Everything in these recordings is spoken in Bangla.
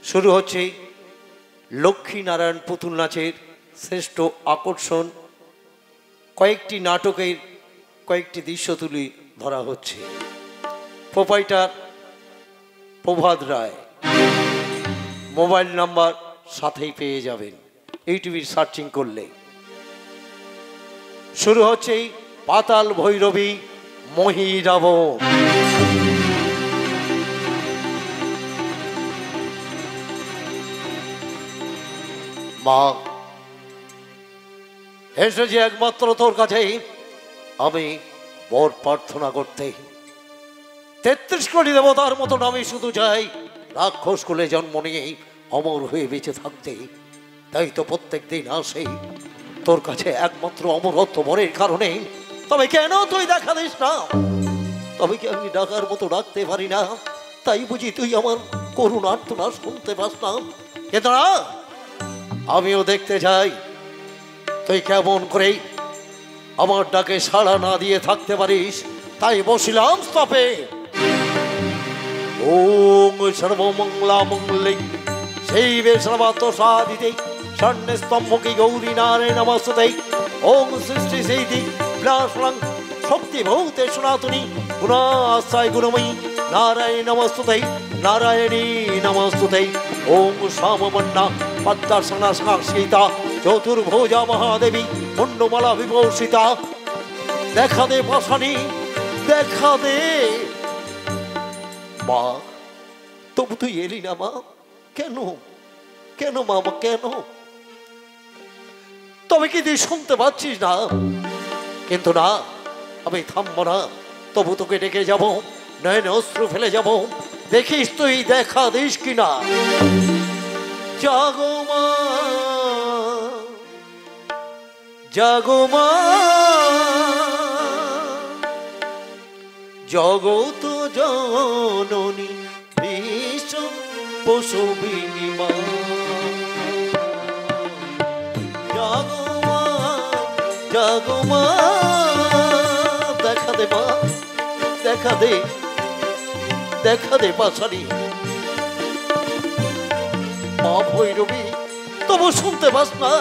শুরু হচ্ছে লক্ষ্মীনারায়ণ পুতুল নাচের শ্রেষ্ঠ আকর্ষণ। কয়েকটি নাটকের কয়েকটি দৃশ্য তুলে ধরা হচ্ছে। প্রোপাইটার প্রভাত রায়, মোবাইল নাম্বার সাথেই পেয়ে যাবেন ইউটিউবে সার্চিং করলে। শুরু হচ্ছে পাতাল ভৈরবী মহিরাব। মা এসেছি একমাত্র তোর কাছে আমি বর প্রার্থনা করতে। ৩৩ কোটি দেবতার মতন আমি শুধু চাই রাক্ষস কুলে জন্ম নিয়ে অমর হয়ে বেঁচে থাকতে। তাই তো প্রত্যেক দিন আসে তোর কাছে একমাত্র অমরত্ব বরের কারণে। তবে কেন তুই দেখা দিস না? তবে কি আমি ডাকার মতো ডাকতে পারি না? তাই বুঝি তুই আমার করুণ আর্তনাদ শুনতে পাস না? কিন্তু না, আমিও দেখতে চাই তুই কেমন করে আমার ডাকে সাড়া না দিয়ে থাকতে পারিস। তাই বসিলাম স্তপে। ওম সর্বমঙ্গলা মঙ্গলে শৈবে সর্বাত্ম সাধিতে স্বর্ণে স্তম্ভকে গৌরী নারায়ণ নমস্তুতে। ওম সৃষ্টি সেইতি বিনাশং শক্তি ভৌতে সনাতনী গুণাশ্রয় গুণময়ী নারায়ণ নমস্তুতে নারায়ণী নমস্তুতে। ওম শ্যামবর্ণা পদ্মাসনা সীতা চতুর্ভুজা মহাদেবী মুন্ডমালা বিভূষিতা। দেখা দে পাশানি, দেখা দে। মা তবু তুই এলি না মা? কেন কেন মা, কেন? তবে কি তুই শুনতে পাচ্ছিস না? কিন্তু না, আমি থামবো না। তবু তোকে ডেকে যাবো, নয়নে অশ্রু ফেলে যাব। দেখিস তুই দেখা দিস কিনা। জাগো মা, জাগো মা, জগত জননী বিশ্ব পশুবিনী মা। জাগো মা, জাগো মা, দেখা দে মা, দেখা দে, দেখা দে পাশানি। মা ভৈরবী তবু শুনতে পাস না?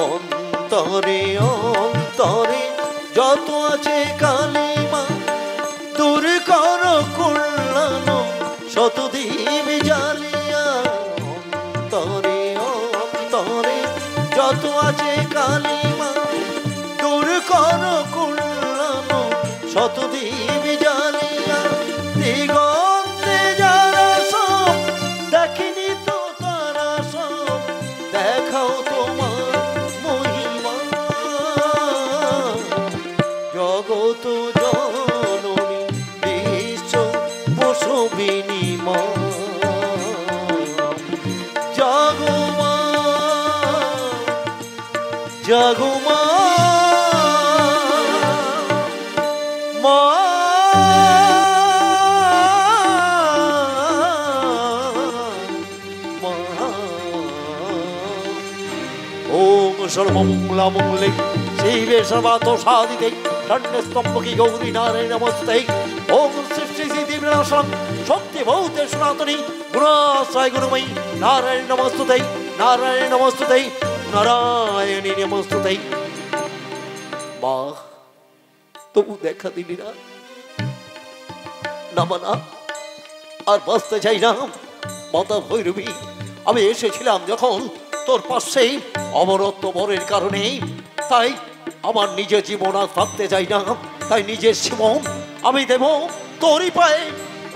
অন্তরে অন্তরে যত আছে কালিমা দূর কর কল্যাণ শত দীপ জ্বালিয়া। অন্তরে অন্তরে যত আছে কালিমা দূর কর কল্যাণ শত দীপ জ্বালিয়া। দিগন্তে যারা সব দেখিনি তো তারা সব দেখাও তোমার মহিমা। জগত জননী বিশ্ব পশুবিনী মা। জাগো মা, জাগো মা, মা। ওম সর্বমঙ্গলা মঙ্গলে শৈবে সর্বার্থ সাধিতে স্বর্ণে স্তম্ভকে গৌরী নারায়ণ নমস্তে। ওম সৃষ্টি সিদ্ধি বিনাশং শক্তি ভৌতে সনাতনী গুণাশ্রয় গুণময়ী নারায়ণ নমস্তুতে নারায়ণ নমস্তুতে নারায়ণী নমস্তুতে। মা তবু দেখা দিলি না? না মানা, আর বাঁচতে চাই না। মাতা ভৈরবী, আমি এসেছিলাম যখন তোর পাশে অমরত্ব বরের কারণে। তাই আমার নিজের জীবন আর থাকতে চাই না। তাই নিজের জীবন আমি দেব তোরই পায়ে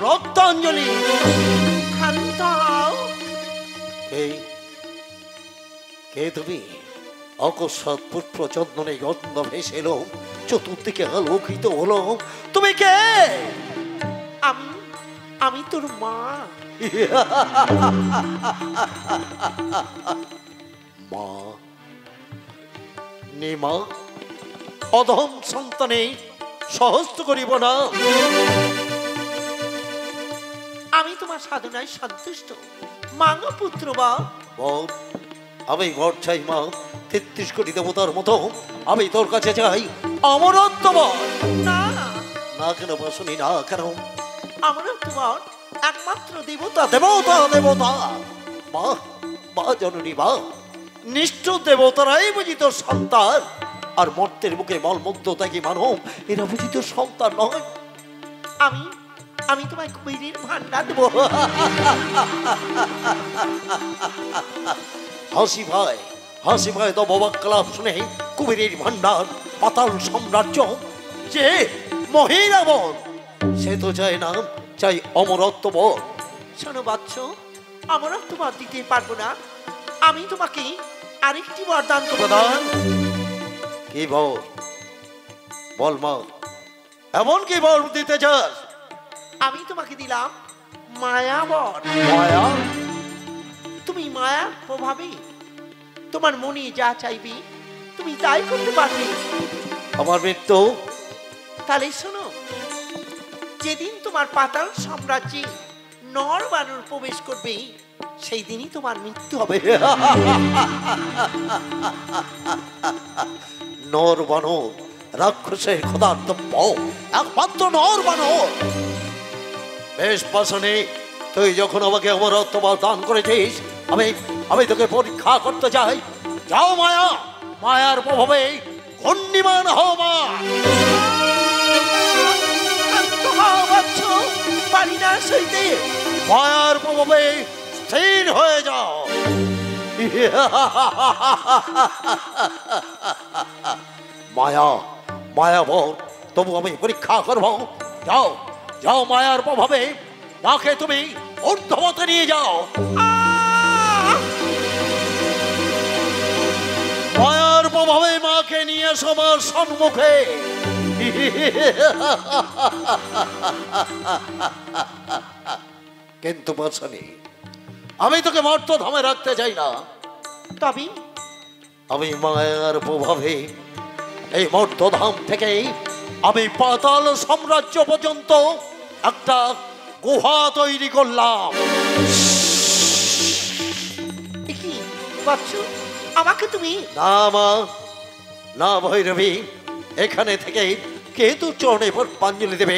রক্তাঞ্জলি। কে তুমি? অকস্মাৎ পুত্র চন্দনে গন্ধ ভেসে এলো, চতুর্দিকে আলোকিত হলো। তুমি কে? আমি তোর মা। মা নে মা, অধম সন্তানে সহস্ত করিব না। আমি তোমার সাধনায় সন্তুষ্ট। মাঙ্গ পুত্র বা। বর, আমি বর চাই মা। তেত্রিশ কোটি দেবতার মতো আমি তোর কাছে চাই অমরত্ব বল। না না কেন বাসনি, না কেন? আমরা তোমার একমাত্র দেবতা। দেবতা দেবতা মা, মা জননী মা, নিষ্ঠুর দেবতারাই বুঝি তোর সন্তান, আর মর্তের মুখে মলমুগ্ধ থাকি মানব এরা বুঝি তোর সন্তান নয়? আমি আমি তোমায় কুবেরের ভান্ডার দেবো। হাসি ভাই, হাসি ভাই তো অবাক ক্লাব শুনে কুবেরের ভান্ডার, পাতাল সাম্রাজ্য, যে মহিরাবন সে তো চায় না, চাই অমরত্ব বল। শোনো বাচ্চ, আমরা তোমার দিতে পারবো না। আমি তোমাকে আরেকটি বরদান করবো। প্রধান কি বল, বল মা, এমন কি বল দিতে চাস? আমি তোমাকে দিলাম মায়া বর। মায়া? তুমি মায়া প্রভাবে তোমার মনে যা চাইবে তুমি তাই করতে পারবে। আমার মৃত্যু? তাহলে শোনো, যেদিন তোমার পাতাল সাম্রাজ্যে নর বানর প্রবেশ করবে সেই দিনই তোমার মৃত্যু হবে। নর বানর রাক্ষসের ক্ষুধার্তব্য, একমাত্র নর বানর। বেশ পাশনে, তুই যখন আমাকে অমরত্ব দান করেছিস, আমি আমি তোকে পরীক্ষা করতে চাই। যাও মায়া, মায়ার প্রভাবে ঘূর্ণিমান হও মা। শান্ত হও বাচ্চ, পারি না সইতে। মায়ার প্রভাবে স্থির হয়ে যাও। মায়া, মায়া বল, তবু আমি পরীক্ষা করব। যাও, যাও মায়ার প্রভাবে মাকে তুমি ঊর্ধ্বমতে নিয়ে যাও। মায়ার প্রভাবে মাকে নিয়ে সবার সম্মুখে। কিন্তু বাছানি, আমি তোকে মর্ত ধামে রাখতে চাই না। তবে আমি মায়ার প্রভাবে এই মর্তধাম থেকে আমি পাতাল সাম্রাজ্য পর্যন্ত একটা গুহা তৈরি করলাম। কি বাচ্চ, আমাকে তুমি? না মা, না ভৈরবী, এখানে থেকে কেতু চরণে পুষ্পাঞ্জলি দেবে,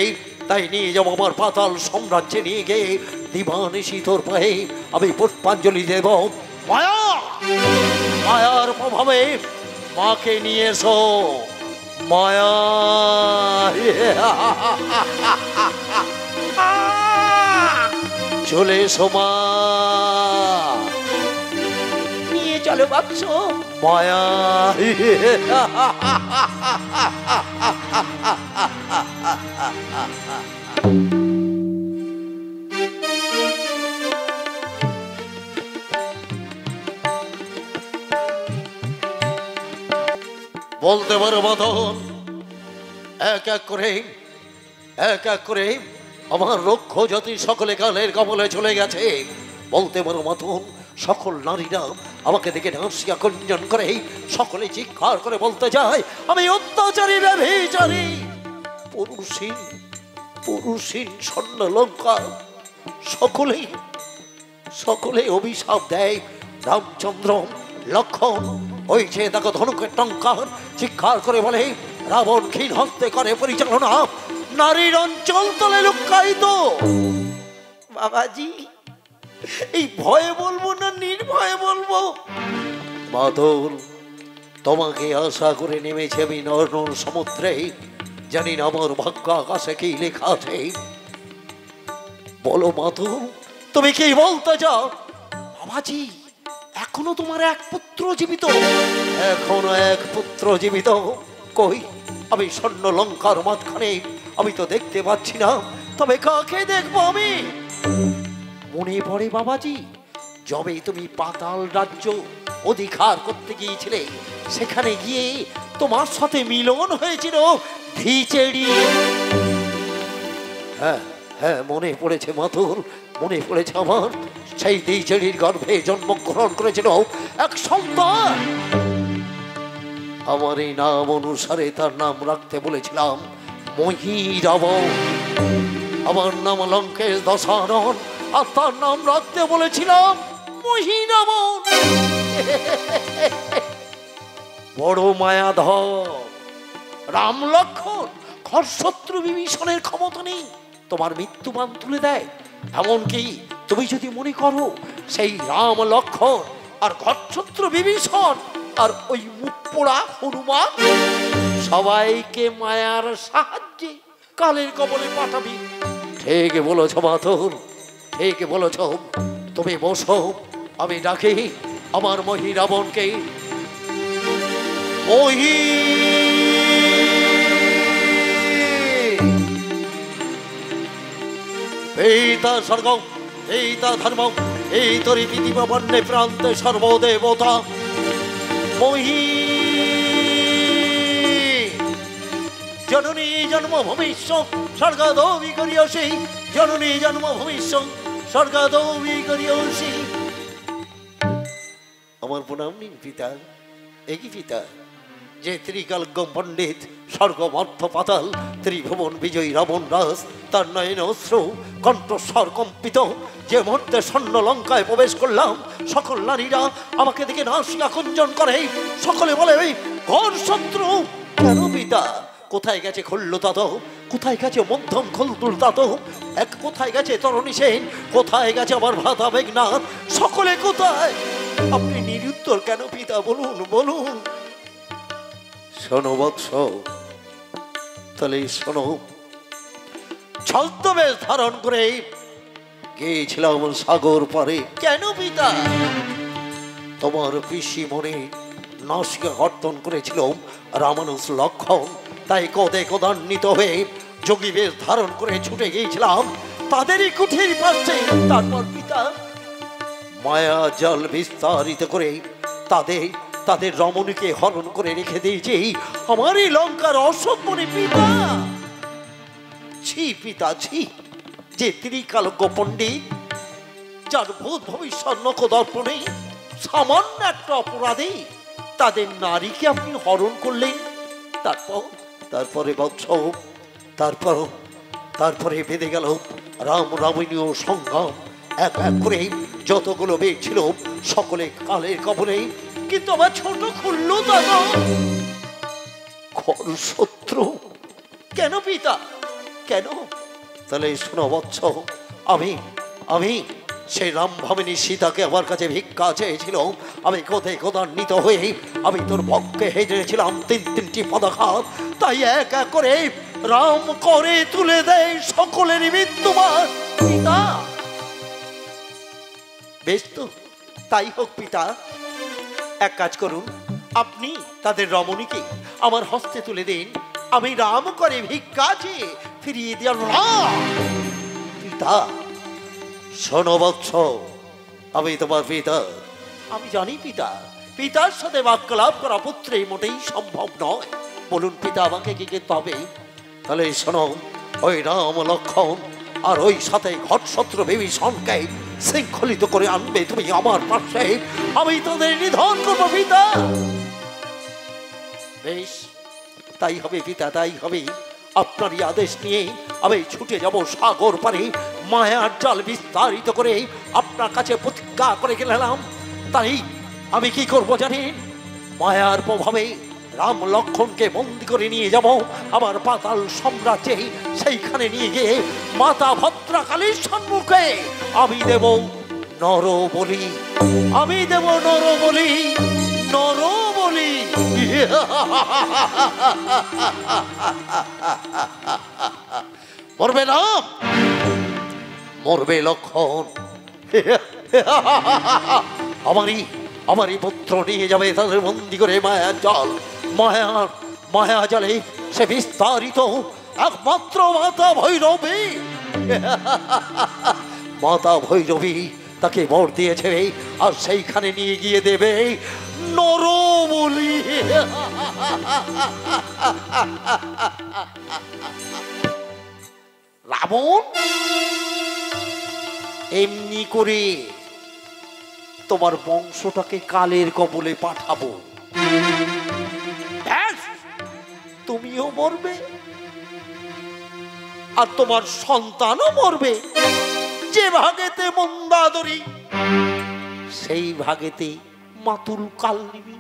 তাই নিয়ে যাবো আমার পাতাল সাম্রাজ্যে। নিয়ে গিয়ে দিবানিশি তোর পায়ে আমি পুষ্পাঞ্জলি দেব। মায়া, মায়ার প্রভাবে মাকে নিয়ে এসো। মায়া, চলে এসো মা, নিয়ে চলো বাচ্চ। মায়া। বলতে পারো মতন, এক এক করে, এক এক করে আমার লক্ষ জাতি সকলে কালের কবলে চলে গেছে। বলতে পারো মতন, সকল নারীরা আমাকে দেখে হাসিয়া গুঞ্জন করে, সকলে চিৎকার করে বলতে যায় আমি অত্যাচারী, ব্যভিচারী, পুরুষহীন, পুরুষহীন স্বর্ণলঙ্কা। সকলে সকলে অভিশাপ দেয় রামচন্দ্র, লক্ষণ, ওই যে দেখো ধনুকের টঙ্কার, চিৎকার করে বলে রাবণ ক্ষীণ হস্তে করে পরিচালনা, নারীর অঞ্চল তলে লুকায়িত। বাবাজি, এই ভয়ে বলবো না নির্ভয়ে বলবো? মাধুর, তোমাকে আশা করে নেমেছে আমি নর সমুদ্রে, জানি না আমার ভাগ্য আকাশে কি লেখা আছে। বলো মাধুর, তুমি কি বলতে চাও? বাবাজি, এখনো তোমার এক পুত্র জীবিত? এখনো এক পুত্র জীবিত? কই, আমি স্বর্ণ লঙ্কার মাঝখানে আমি তো দেখতে পাচ্ছি না, তবে কাকে দেখবো আমি? মনে পড়ে বাবাজি, যবে তুমি পাতাল রাজ্য অধিকার করতে গিয়েছিলে, সেখানে গিয়ে তোমার সাথে মিলন হয়েছিল ধিচেড়ি। হ্যাঁ হ্যাঁ, মনে পড়েছে মাথুর, মনে পড়েছে আমার। সেই ধিচেড়ির গর্ভে জন্মগ্রহণ করেছিল এক সন্তান। আমার এই নাম অনুসারে তার নাম রাখতে বলেছিলাম মহিরাবণ। আমার নাম লঙ্কেশ দশানন, আর তার নাম রাখতে বলেছিলাম মহিরাবণ। বড় মায়াধর। রাম লক্ষ্মণ খরশত্রু বিভীষণের ক্ষমতা নেই তোমার মৃত্যুবান তুলে দেয়। এমনকি তুমি যদি মনে করো সেই রাম লক্ষ্মণ আর খরশত্রু বিভীষণ আর ওই মুখ পোড়া হনুমান সবাইকে মায়ার সাহায্যে কালের কবলে পাঠাবি, ঠিক বলেছ মাতুল, ঠিক বলেছ। তুমি বসো, আমি ডাকি আমার মহি রাবণকে। মহি, পিতা স্বর্গ, পিতা ধর্ম, এই তরি পৃথিবী বন্যে প্রান্তে সর্বদেবতা মহি। জননী জন্ম ভবিষ্য স্বর্গাদৌবি করিয়সি, জননী জন্ম ভবিষ্য স্বর্গাদৌবি করিয়সি। আমার প্রণাম নিন পিতা। একই পিতা যে ত্রিকালজ্ঞ পণ্ডিত স্বর্গ মর্থ পাতাল ত্রিভুবন বিজয়ী রাবণ রাজ, তার নয়ন অশ্রু কণ্ঠস্বর কম্পিত। যে মুহূর্তে স্বর্ণ লঙ্কায় প্রবেশ করলাম, সকল নারীরা আমাকে দেখে নাসিকা কুঞ্জন করে, সকলে বলে ঘোর শত্রু। কেন পিতা? কোথায় গেছে খল্লতাত, কোথায় গেছে মধ্যম খলতুলতাত, এক কোথায় গেছে তরণী সেন, কোথায় গেছে আমার ভ্রাতা মেঘনাথ, সকলে কোথায়? আপনি নিরুত্তর কেন পিতা? বলুন বলুন। শোনো বৎস, তাহলে শোনো। ছদ্মবেশ ধারণ করে গিয়েছিলাম সাগর পারে। কেন পিতা? তোমার পিসি মনে নাসিকা কর্তন করেছিল রামানুজ লক্ষণ, তাই কদে কদান্বিত হয়ে যোগী বেশ ধারণ করে ছুটে গিয়েছিলাম তাদেরই কুঠির পাশে। তারপর পিতা মায়া জল বিস্তারিত করে তাদের রমণীকে হরণ করে রেখে দিয়েছি আমারই লঙ্কার অসম্মানে। পিতা ছি পিতা ছি, যে ত্রিকালজ্ঞ পণ্ডিত যার ভূত ভবিষ্যৎ নখদর্পণে সামান্য একটা অপরাধে তাদের নারীকে আপনি হরণ করলেন। তারপরে বৎস, তারপরে বেঁধে গেল রাম রামণীয় সংগ্রাম। এক এক করে যতগুলো মেয়ে ছিল সকলে কালের কবলে। কিন্তু আমার ছোট খুললো দাদা খরশত্রু। কেন পিতা কেন? তাহলে শোনো বৎস, আমি সেই রাম ভামিনী সীতাকে আমার কাছে ভিক্ষা চেয়েছিল। আমি কোথায় কোদান্বিত হয়ে আমি তোর পক্ষে হেজেছিলাম তিনটি পদাঘাত, তাই এক এক করে রাম করে তুলে দেয় সকলেরই মৃত্যুমান। পিতা বেশ তো, তাই হোক পিতা। এক কাজ করুন, আপনি তাদের রমণীকে আমার হস্তে তুলে দিন, আমি রাম করে ভিক্ষা চেয়ে ফিরিয়ে দেওয়ার। পিতা শোনো বৎস, আমি তোমার পিতা। আমি জানি পিতা, পিতার সাথে বাক্যলাভ করা পুত্রে মোটেই সম্ভব নয়। বলুন পিতা আমাকে কি করতে হবে? তাহলে শোনো, ওই রাম লক্ষণ আর ওই সাথে ঘটশত্রু বিভীষণকে শৃঙ্খলিত করে আনবে তুমি আমার পাশে। আমি তাদের নিধন করবো পিতা। বেশ, তাই হবে পিতা, তাই হবে। আপনারই আদেশ নিয়ে আমি ছুটে যাব সাগর পারে, মায়ার জাল বিস্তারিত করে আপনার কাছে প্রতিজ্ঞা করে গেলাম। তাই আমি কি করব জানেন? মায়ার প্রভাবে রাম লক্ষণকে বন্দি করে নিয়ে যাব আমার পাতাল সাম্রাজ্যে। সেইখানে নিয়ে গিয়ে মাতা ভদ্রাকালীর সম্মুখে আমি দেব নর বলি, আমি দেব নর বলি, নর বলি। মরবে না, মরবে লক্ষণ। আমারই পুত্র নিয়ে যাবে তাদের বন্দি করে মায়ার জল। মায়া জলে সে বিস্তারিত একমাত্র মাতা ভৈরবী। মাতা ভৈরবী তাকে বর দিয়েছে আর সেইখানে নিয়ে গিয়ে দেবে নর বলি। রাবণ এমনি করে তোমার বংশটাকে কালের কবলে পাঠাবো। তুমিও মরবে আর তোমার সন্তানও মরবে। যে ভাগেতে মন্দাদরি সেই ভাগেতে মাতুল কাল নিবি।